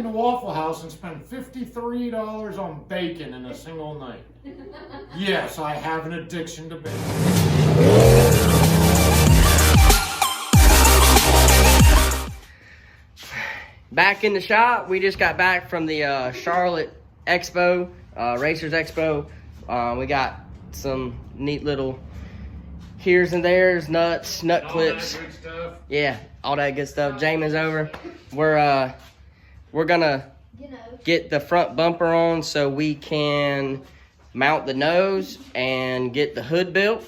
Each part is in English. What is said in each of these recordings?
into Waffle House and spent $53 on bacon in a single night. Yes, I have an addiction to bacon. Back in the shop, we just got back from the Charlotte Expo, Racers Expo. We got some neat little here's and there's, nuts, nut clips. All that good stuff. Yeah, all that good stuff. Jamin's over. We're gonna get the front bumper on so we can mount the nose and get the hood built.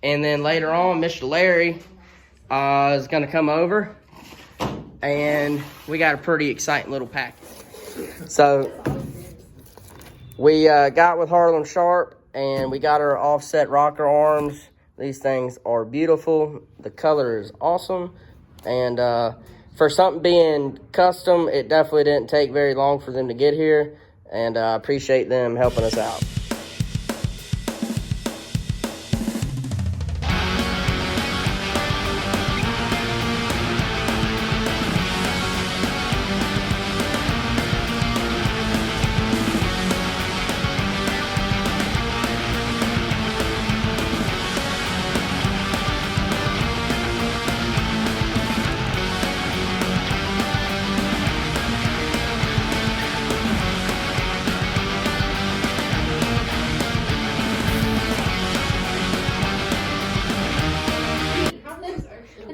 And then later on, Mr. Larry is gonna come over. And we got a pretty exciting little package. So we got with Harlem Sharp and we got our offset rocker arms. These things are beautiful. The color is awesome. And for something being custom, it definitely didn't take very long for them to get here. And I appreciate them helping us out.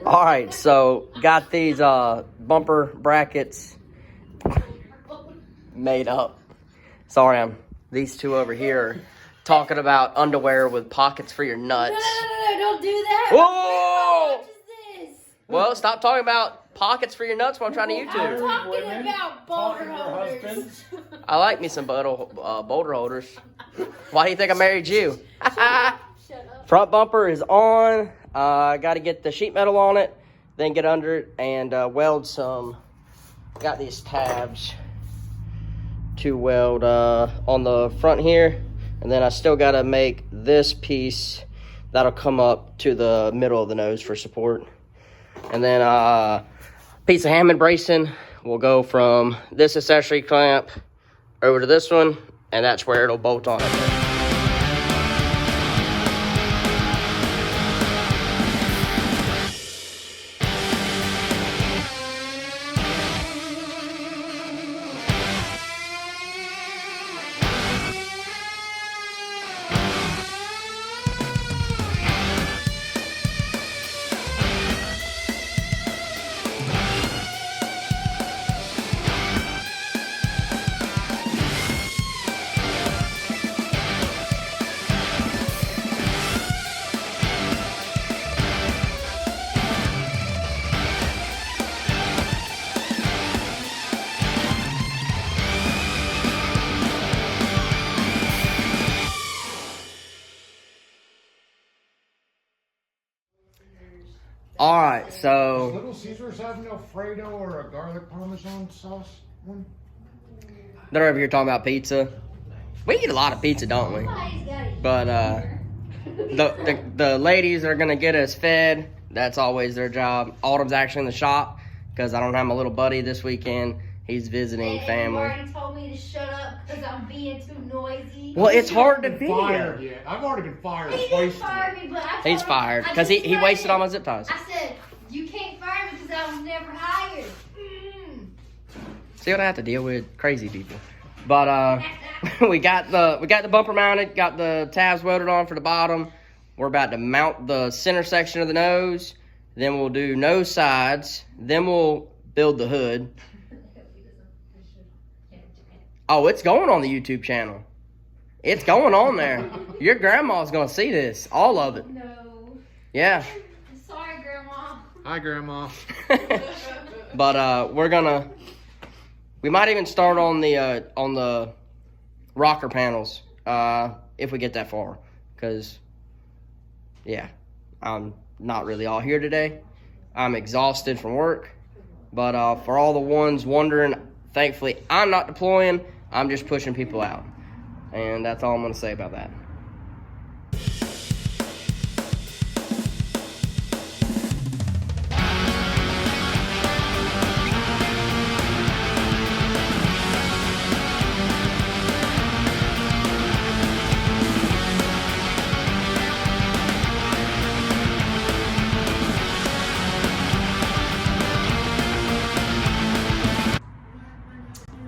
All right, so got these bumper brackets made up. Sorry, these two over here are talking about underwear with pockets for your nuts. No, don't do that. Whoa! What is this? Well, stop talking about pockets for your nuts while I'm trying to I'm YouTube. talking about boulder holders. I like me some boulder holders. Why do you think I married you? Shut up. Front bumper is on. Got to get the sheet metal on it, then get under it and weld some. Got these tabs to weld on the front here, and then I still got to make this piece that'll come up to the middle of the nose for support. And then a piece of Hammond bracing will go from this accessory clamp over to this one, and that's where it'll bolt on it. All right, Does so Little Caesars have an Alfredo or a garlic parmesan sauce one? they're over here talking about pizza. We eat a lot of pizza, don't we? But the ladies are gonna get us fed. That's always their job. Autumn's actually in the shop because I don't have my little buddy this weekend. He's visiting family. You already told me to shut up because I'm being too noisy. Well, it's hard to video. Fired yet. I've already been fired He twice. didn't fire me, but I told He's him- fired I because just he said wasted it. all my zip ties. I said, you can't fire me because I was never hired. See what I have to deal with? Crazy people. But we got the bumper mounted, got the tabs welded on for the bottom. We're about to mount the center section of the nose. Then we'll do nose sides. Then we'll build the hood. Oh, it's going on the YouTube channel. It's going on there. Your grandma's gonna see this, all of it. No. Yeah. Sorry, Grandma. Hi, Grandma. But we might even start on the rocker panels if we get that far, because yeah, I'm not really all here today. I'm exhausted from work, but for all the ones wondering, thankfully I'm not deploying. I'm just pushing people out, and that's all I'm going to say about that.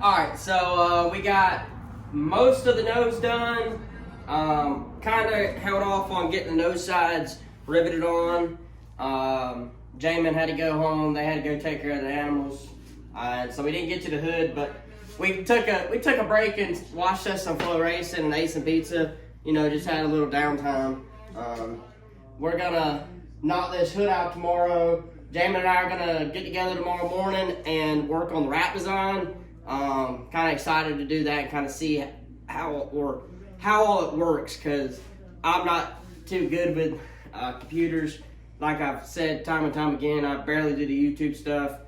Alright, so we got most of the nose done. Kind of held off on getting the nose sides riveted on. Jamin had to go home. They had to go take care of the animals. So we didn't get to the hood, but we took a break and watched us some flow racing and ate some pizza. You know, just had a little downtime. We're gonna knock this hood out tomorrow. Jamin and I are gonna get together tomorrow morning and work on the wrap design. Kind of excited to do that and kind of see how all it works, because I'm not too good with computers. Like I've said time and time again, I barely do the YouTube stuff.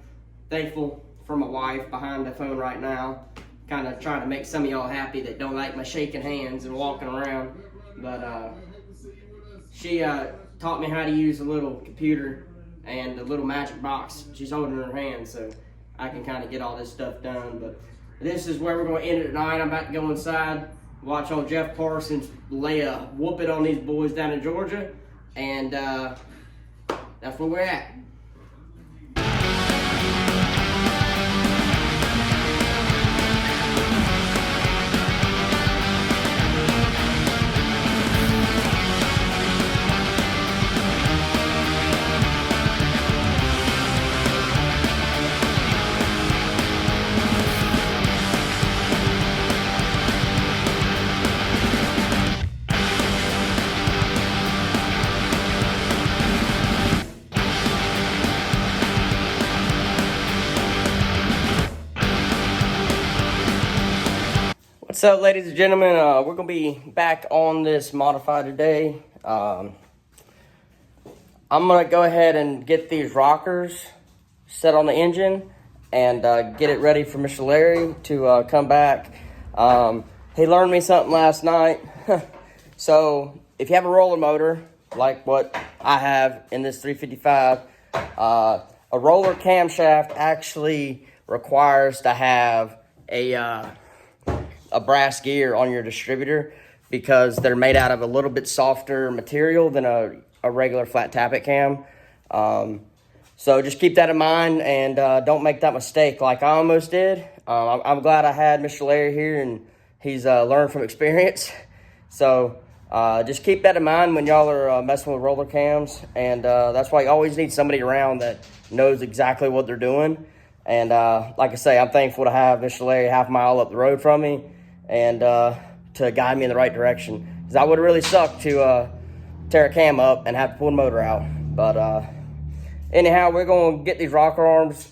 Thankful for my wife behind the phone right now, kind of trying to make some of y'all happy that don't like my shaking hands and walking around. But she taught me how to use a little computer and a little magic box she's holding in her hand, so I can kind of get all this stuff done. But this is where we're going to end it tonight. I'm about to go inside, watch old Jeff Parsons lay a whooping on these boys down in Georgia, and that's where we're at. What's up, ladies and gentlemen? We're going to be back on this modified today. I'm going to go ahead and get these rockers set on the engine and get it ready for Mr. Larry to come back. He learned me something last night. So if you have a roller motor, like what I have in this 355, a roller camshaft actually requires to have a brass gear on your distributor, because they're made out of a little bit softer material than a regular flat tappet cam. So just keep that in mind, and don't make that mistake like I almost did. I'm glad I had Mr. Larry here, and he's learned from experience. So just keep that in mind when y'all are messing with roller cams, and that's why you always need somebody around that knows exactly what they're doing. And like I say, I'm thankful to have Mr. Larry half a mile up the road from me, and to guide me in the right direction, because I would really suck to tear a cam up and have to pull the motor out. But anyhow, we're going to get these rocker arms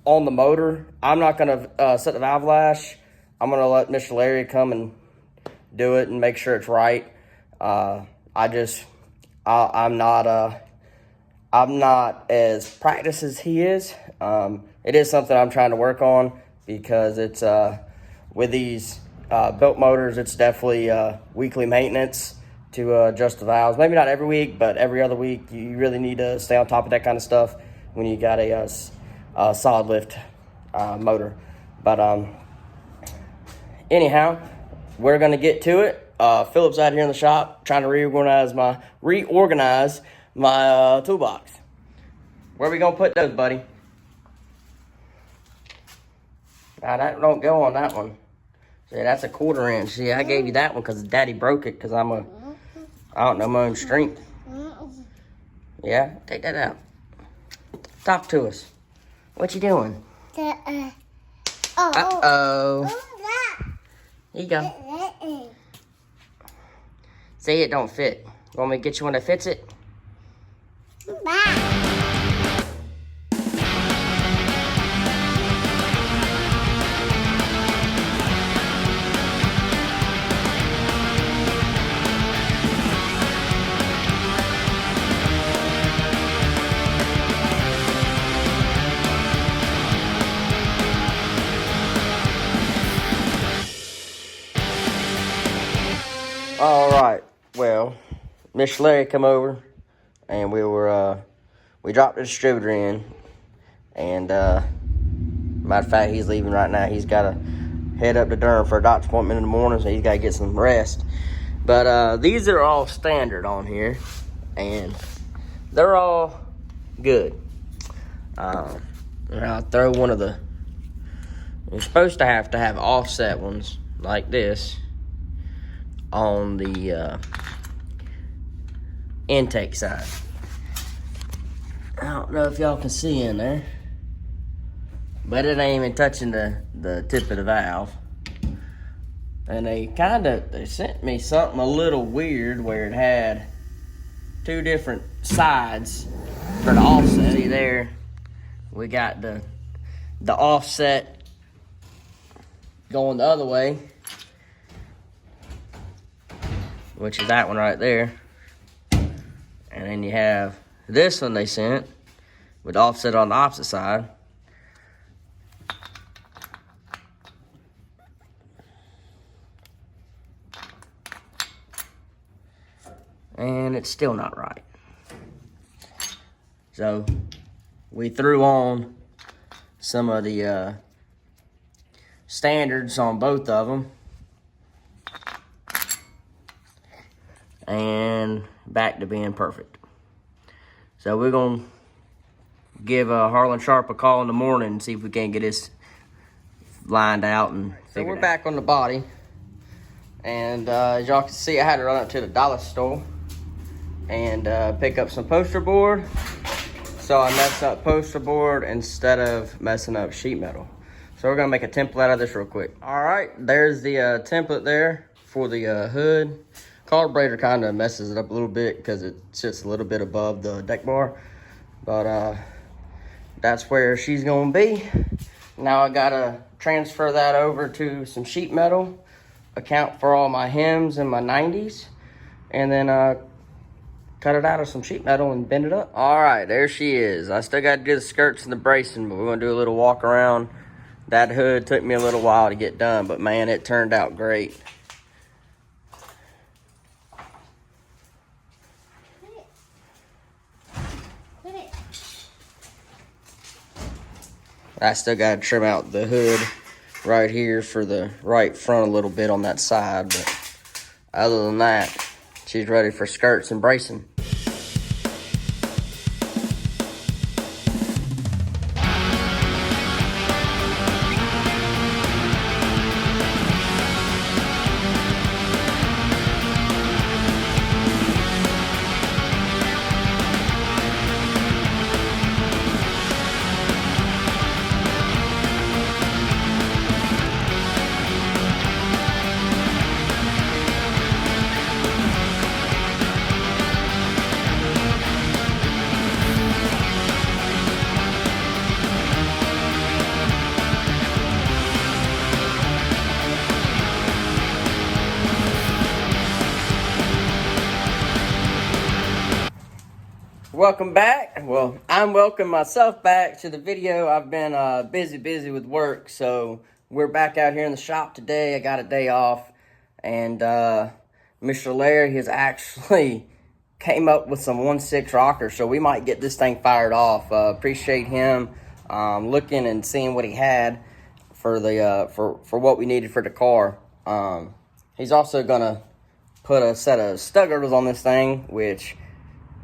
on the motor. I'm not going to set the valve lash. I'm going to let Mr. Larry come and do it and make sure it's right. I'm not as practiced as he is. It is something I'm trying to work on, because it's with these built motors, it's definitely weekly maintenance to adjust the valves. Maybe not every week, but every other week. You really need to stay on top of that kind of stuff when you got a solid lift motor. But anyhow, we're gonna get to it. Philip's out here in the shop trying to reorganize my toolbox. Where are we gonna put those, buddy? Now that don't go on that one. See, that's a 1/4 inch. See, I gave you that one because Daddy broke it, because I don't know my own strength. Yeah, take that out. Talk to us. What you doing? Uh-oh. Here you go. See, it don't fit. Want me to get you one that fits it? All right. Well, Mr. Larry come over, and we dropped the distributor in, and matter of fact, he's leaving right now. He's got to head up to Durham for a doctor's appointment in the morning, so he's got to get some rest. But these are all standard on here, and they're all good. And I'll throw one of the, You're supposed to have offset ones like this on the intake side. I don't know if y'all can see in there, but it ain't even touching the tip of the valve. And they sent me something a little weird where it had two different sides for the offset. See there, we got the offset going the other way, which is that one right there. And then you have this one they sent with offset on the opposite side. And it's still not right. So we threw on some of the standards on both of them, and back to being perfect. So we're gonna give Harlan Sharp a call in the morning and see if we can get this lined out and so we're back on the body. And as y'all can see, I had to run up to the dollar store and pick up some poster board. So I messed up poster board instead of messing up sheet metal. So we're gonna make a template out of this real quick. All right, there's the template there for the hood. Carburetor kind of messes it up a little bit because it sits a little bit above the deck bar. But that's where she's gonna be. Now I gotta transfer that over to some sheet metal, account for all my hems and my 90s, and then cut it out of some sheet metal and bend it up. All right, there she is. I still got to do the skirts and the bracing, but we're going to do a little walk around. That hood took me a little while to get done, but man, it turned out great. I still got to trim out the hood right here for the right front a little bit on that side, but other than that, she's ready for skirts and bracing. Welcome back. Well, I'm welcoming myself back to the video. I've been busy with work, so we're back out here in the shop today. I got a day off, and Mr. Larry has actually came up with some 1.6 rockers, so we might get this thing fired off. Appreciate him looking and seeing what he had for the for what we needed for the car. He's also gonna put a set of Stuggers on this thing, which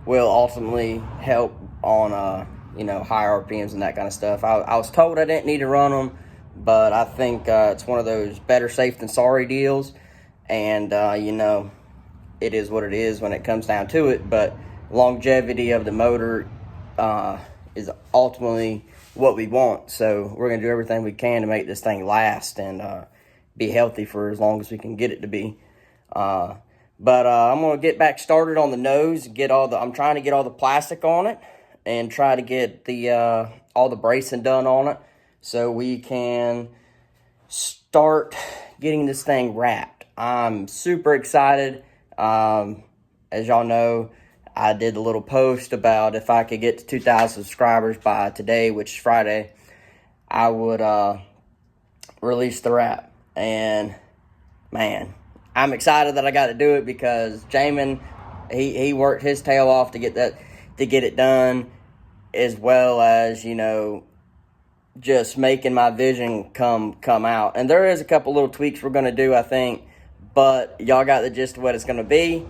will ultimately help on higher RPMs and that kind of stuff. I was told I didn't need to run them, but I think it's one of those better safe than sorry deals, and it is what it is when it comes down to it. But longevity of the motor is ultimately what we want, so we're gonna do everything we can to make this thing last and be healthy for as long as we can get it to be. But I'm going to get back started on the nose, I'm trying to get all the plastic on it and try to get the all the bracing done on it so we can start getting this thing wrapped. I'm super excited. As y'all know, I did a little post about if I could get to 2,000 subscribers by today, which is Friday, I would release the wrap. And man, I'm excited that I got to do it because Jamin, he worked his tail off to get it done, as well as just making my vision come out. And there is a couple little tweaks we're gonna do, I think, but y'all got the gist of what it's gonna be,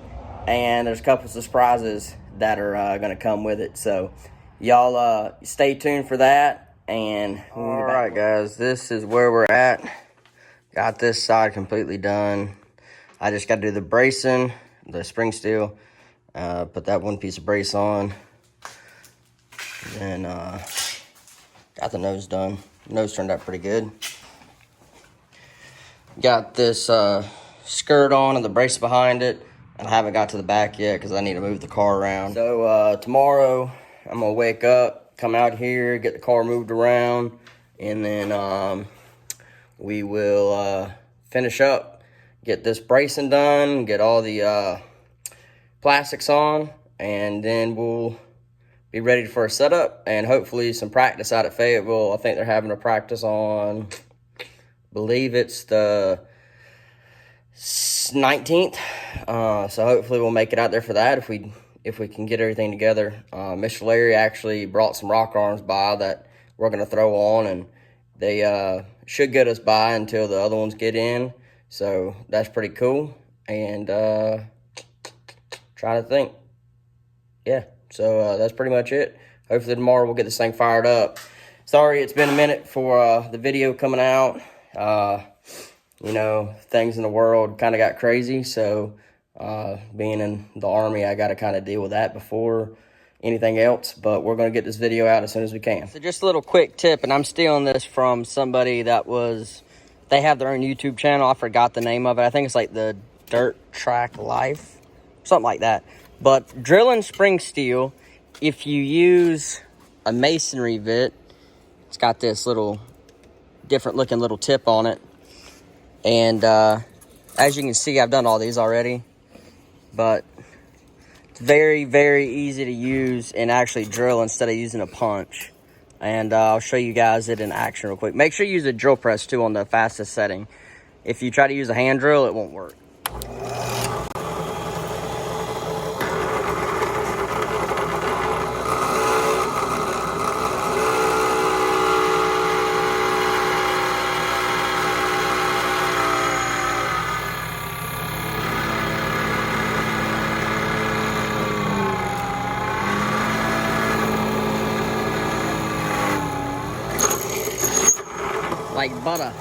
and there's a couple surprises that are gonna come with it. So y'all stay tuned for that, And all right, guys, this is where we're at. Got this side completely done. I just got to do the bracing, the spring steel, put that one piece of brace on, and got the nose done. Nose turned out pretty good. Got this skirt on and the brace behind it, and I haven't got to the back yet because I need to move the car around. So tomorrow I'm gonna wake up, come out here, get the car moved around, and then we will finish up, get this bracing done, get all the plastics on, and then we'll be ready for a setup and hopefully some practice out at Fayetteville. I think they're having a practice on, I believe it's the 19th. So hopefully we'll make it out there for that if we can get everything together. Mr. Larry actually brought some rock arms by that we're going to throw on, and they should get us by until the other ones get in. So that's pretty cool. And trying to think. Yeah, so that's pretty much it. Hopefully tomorrow we'll get this thing fired up. Sorry it's been a minute for the video coming out. You know, things in the world kind of got crazy, so being in the Army, I got to kind of deal with that before anything else, but we're going to get this video out as soon as we can. So just a little quick tip, and I'm stealing this from somebody that they have their own YouTube channel. I forgot the name of it. I think it's like the Dirt Track Life, something like that. But drilling spring steel, if you use a masonry bit, it's got this little different looking little tip on it. And as you can see, I've done all these already, but it's very, very easy to use and actually drill instead of using a punch. And I'll show you guys it in action real quick. Make sure you use a drill press too on the fastest setting. If you try to use a hand drill, it won't work. Like butter.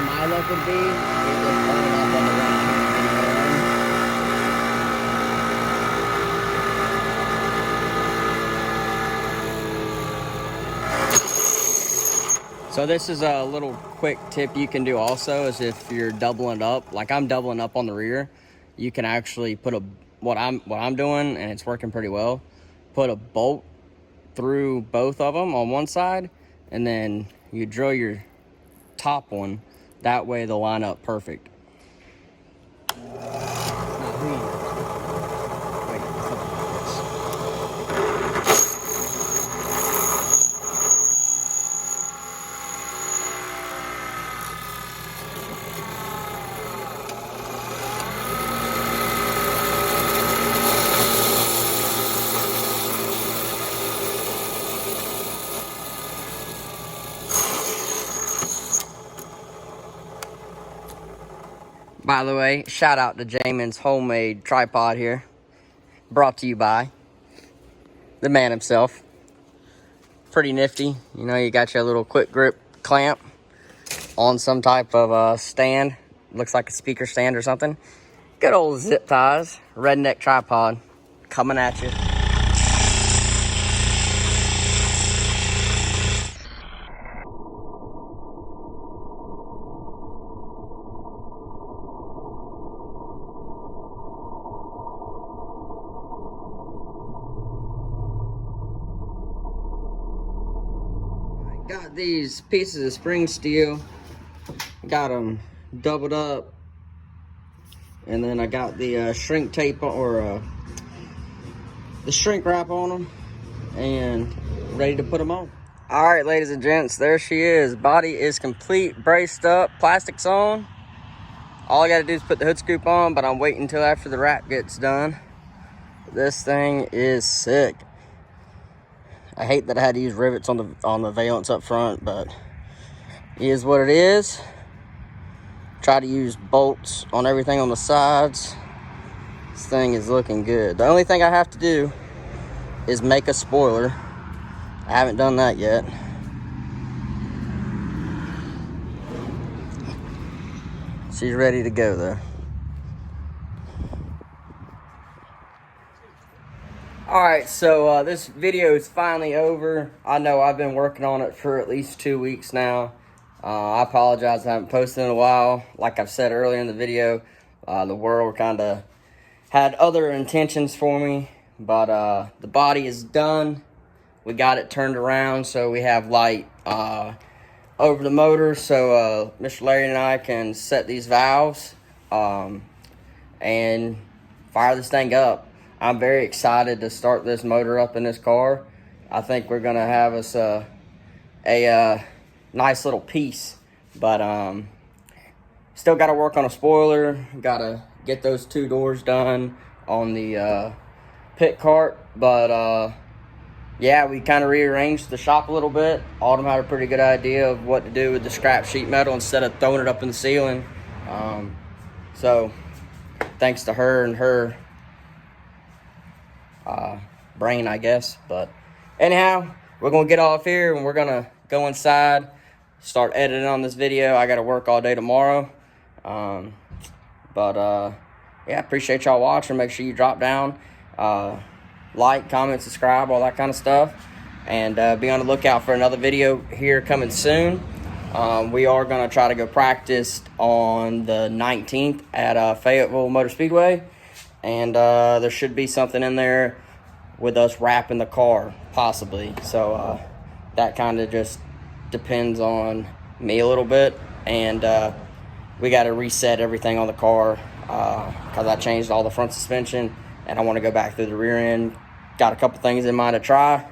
My luck would be, it was burning up on the right hand. So this is a little quick tip you can do also, is if you're doubling up, like I'm doubling up on the rear, you can actually put what I'm doing, and it's working pretty well, put a bolt through both of them on one side, and then you drill your top one. That way they'll line up perfect. By the way, shout out to Jamin's homemade tripod here. Brought to you by the man himself. Pretty nifty. You know, you got your little quick grip clamp on some type of stand. Looks like a speaker stand or something. Good old zip ties, redneck tripod coming at you. Got these pieces of spring steel, got them doubled up And then I got the shrink tape or the shrink wrap on them and ready to put them on. All right, ladies and gents, there she is. Body is complete, braced up, plastics on. All I gotta do is put the hood scoop on, but I'm waiting until after the wrap gets done. This thing is sick. I hate that I had to use rivets on the valance up front, but it is what it is. Try to use bolts on everything on the sides. This thing is looking good. The only thing I have to do is make a spoiler. I haven't done that yet. She's ready to go though. Alright, so this video is finally over. I know I've been working on it for at least 2 weeks now. I apologize, I haven't posted in a while. Like I've said earlier in the video, the world kind of had other intentions for me. But the body is done. We got it turned around so we have light over the motor. So Mr. Larry and I can set these valves and fire this thing up. I'm very excited to start this motor up in this car. I think we're gonna have us a nice little piece, but still got to work on a spoiler. Got to get those 2 doors done on the pit cart. But yeah, we kind of rearranged the shop a little bit. Autumn had a pretty good idea of what to do with the scrap sheet metal instead of throwing it up in the ceiling. So thanks to her and her brain, I guess. But anyhow, we're gonna get off here and we're gonna go inside, start editing on this video. I gotta work all day tomorrow. Yeah, appreciate y'all watching. Make sure you drop down, like, comment, subscribe, all that kind of stuff, and be on the lookout for another video here coming soon. We are gonna try to go practice on the 19th at Fayetteville Motor Speedway. And there should be something in there with us wrapping the car, possibly. So that kind of just depends on me a little bit. And we got to reset everything on the car because I changed all the front suspension. And I want to go back through the rear end. Got a couple things in mind to try.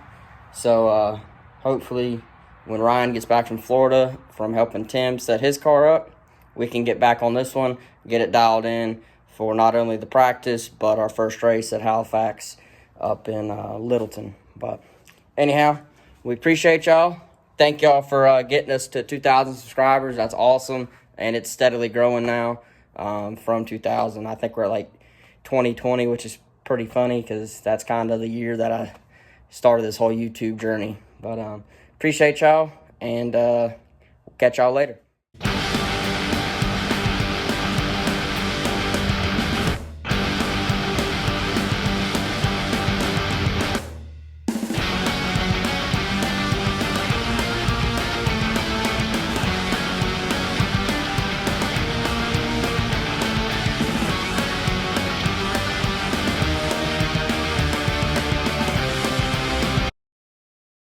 So hopefully when Ryan gets back from Florida from helping Tim set his car up, we can get back on this one, get it dialed in for not only the practice, but our first race at Halifax up in Littleton. But anyhow, we appreciate y'all. Thank y'all for getting us to 2,000 subscribers. That's awesome. And it's steadily growing now from 2,000. I think we're at like 2020, which is pretty funny because that's kind of the year that I started this whole YouTube journey. But appreciate y'all, and we'll catch y'all later.